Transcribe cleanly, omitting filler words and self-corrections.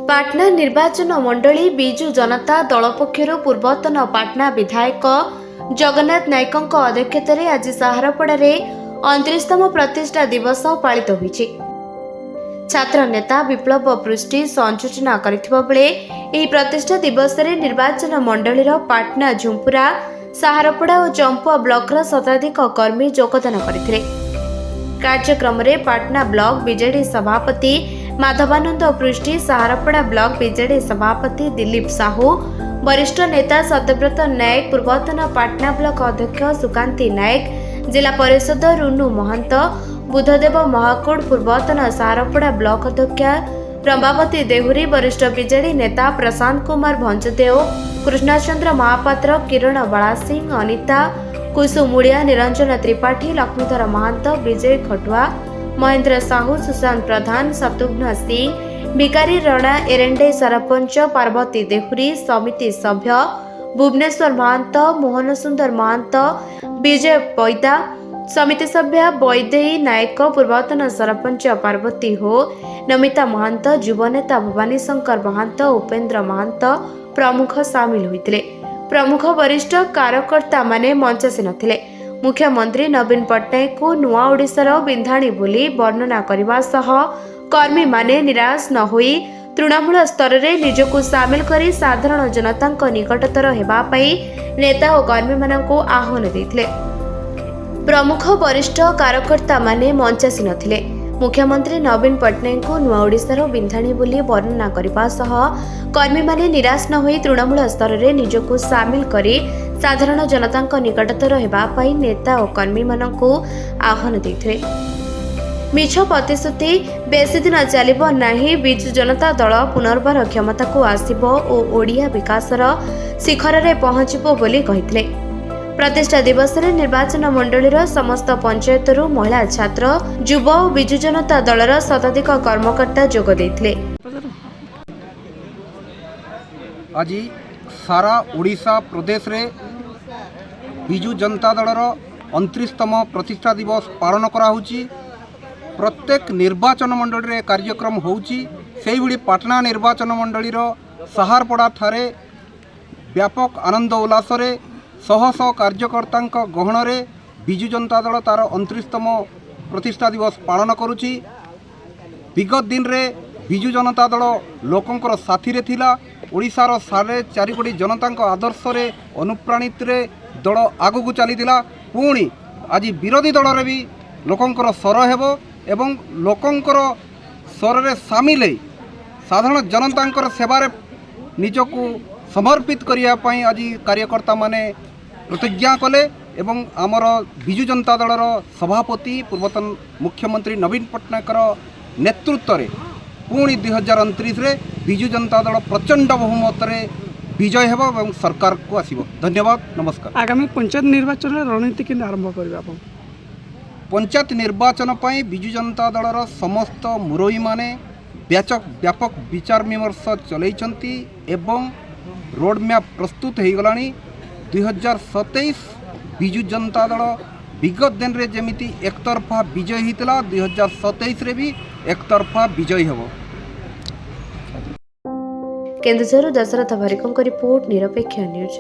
पाटना निर्वाचन मंडली बिजु जनता दल पक्षर पूर्वतन पाटना विधायक जगन्नाथ नायकों अध्यक्षतार आज साहारपड़ा 29तम प्रतिष्ठा दिवस पालित होइछि। छात्र नेता विप्लव पृष्टि संयोजना करथिबा बेले एही प्रतिष्ठा दिवस रे निर्वाचन मंडलीर पाटना झुंपुरा साहारपड़ा और चंपुआ ब्लॉक शताधिक कर्मी योगदान करथिले। कार्यक्रम रे पाटना ब्लॉक बीजेडी सभापति माधवानंद पृष्टि, साहारपड़ा ब्लॉक बीजेडी सभापति दिलीप साहू, वरिष्ठ नेता सत्यव्रत नायक, पूर्वतन पाटना ब्लॉक अध्यक्ष सुकांती नायक, जिला परिषद रुनु महंत, बुधदेव महाकुड़, पूर्वतन साहारपड़ा ब्लॉक अध्यक्ष रंबावती देहुरी, वरिष्ठ बीजेडी नेता प्रशांत कुमार भंजदेव, कृष्णचंद्र महापात्र, किरण बालासिंह, अनिता कुसुमुड़िया, निरंजन त्रिपाठी, लक्ष्मीधर महंत, विजय खटुआ, महेंद्र साहू, सुशांत प्रधान, शत्रुघ्न सिंह, भिकारी रणा, एरेंडे सरपंच पार्वती देहुरी, समिति सभ्य भुवनेश्वर महंत, मोहन सुंदर महंत, विजय पैदा, समिति सभ्य वैदेही नायक, पूर्वतन सरपंच पार्वती हो, नमिता महंत, युवनेता भवानी शंकर महंत, उपेन्द्र महंत प्रमुख सामिल होइतिले। प्रमुख वरिष्ठ कार्यकर्ता माने मंचासी नथिले। मुख्यमंत्री नवीन पट्टनायक को नुआ ओडिशार बिंधाणी बोली वर्णना करने सह कर्मी माने निराश न होई तृणमूल स्तर में निजको सामिल करी साधारण जनता निकटतर हेबा पई नेता और कर्मी मानक आह्वान देथिले। प्रमुख वरिष्ठ कार्यकर्ता माने मंचासी नथिले। मुख्यमंत्री नवीन पट्टनायक को नुआ ओडिशार बिंधाणी बोली वर्णना करने सह कर्मी माने निराश न होई तृणमूल स्तर में निजको सामिल करी साधारण जनता निकटतर हेबा पई नेता और कर्मी मानक आह्वान देथिले। मिछ प्रतिश्रुति बेसी दिन चलिबो नाही, बिजु जनता दल पुनर्बार क्षमता को आसिबो और ओडिया विकासर शिखर रे पहुंचिबो बोली कहिथिले। प्रतिष्ठा दिवस रे निर्वाचन मंडलीर समस्त पंचायतरू महिला, छात्र, युवा और बिजु जनता दलर शताधिक कर्मकर्ता जोग देथिले। आज सारा ओडिशा प्रदेश रे बिजु जनता दलर 29तम प्रतिष्ठा दिवस पालन कराउछि। प्रत्येक निर्वाचन मंडली रे कार्यक्रम होउछि। सेही भली पाटना निर्वाचन मंडलीर साहारपड़ा ठारे व्यापक आनंद उल्लास रे शह शह कार्यकर्तांक गहन रे बिजु जनता दल तार 29तम प्रतिष्ठा दिवस पालन करुछि। विगत दिन रे बिजु जनता दल लोकंकर साथी रे थिला। ओडिशार 4.5 कोटी जनता आदर्श रे अनुप्राणित रे दल आगू चलीला। पुणी आज विरोधी दल रे भी लोकंकर स्वर हेबो एवं लोकंकर स्वर रे सामिल है साधारण जनता सेवारे निजको समर्पित करिया पई आज कार्यकर्ता माने प्रतिज्ञा कले एवं आमर बिजु जनता दलर सभापति पूर्वतन मुख्यमंत्री नवीन पट्टनायकर नेतृत्व रे पुणी 2029 रे बिजु जनता दल प्रचंड बहुमत रे विजय हेबो एवं सरकार को आसीबो। धन्यवाद, नमस्कार। आगामी पंचायत निर्वाचन रणनीति के आरंभ करबा आपण पंचायत निर्वाचन पई बिजु जनता दलर समस्त मुरई माने व्यापक विचार विमर्श चलैछंती एवं रोड मैप प्रस्तुत हो गलानी। 2027 बिजु जनता दल विगत दिन रे जेमिति एकतरफा विजय होता 2027 रे भी एकतरफा विजय हेबो। केन्दुझर दशरथ भरिकों रिपोर्ट, निरपेक्ष न्यूज।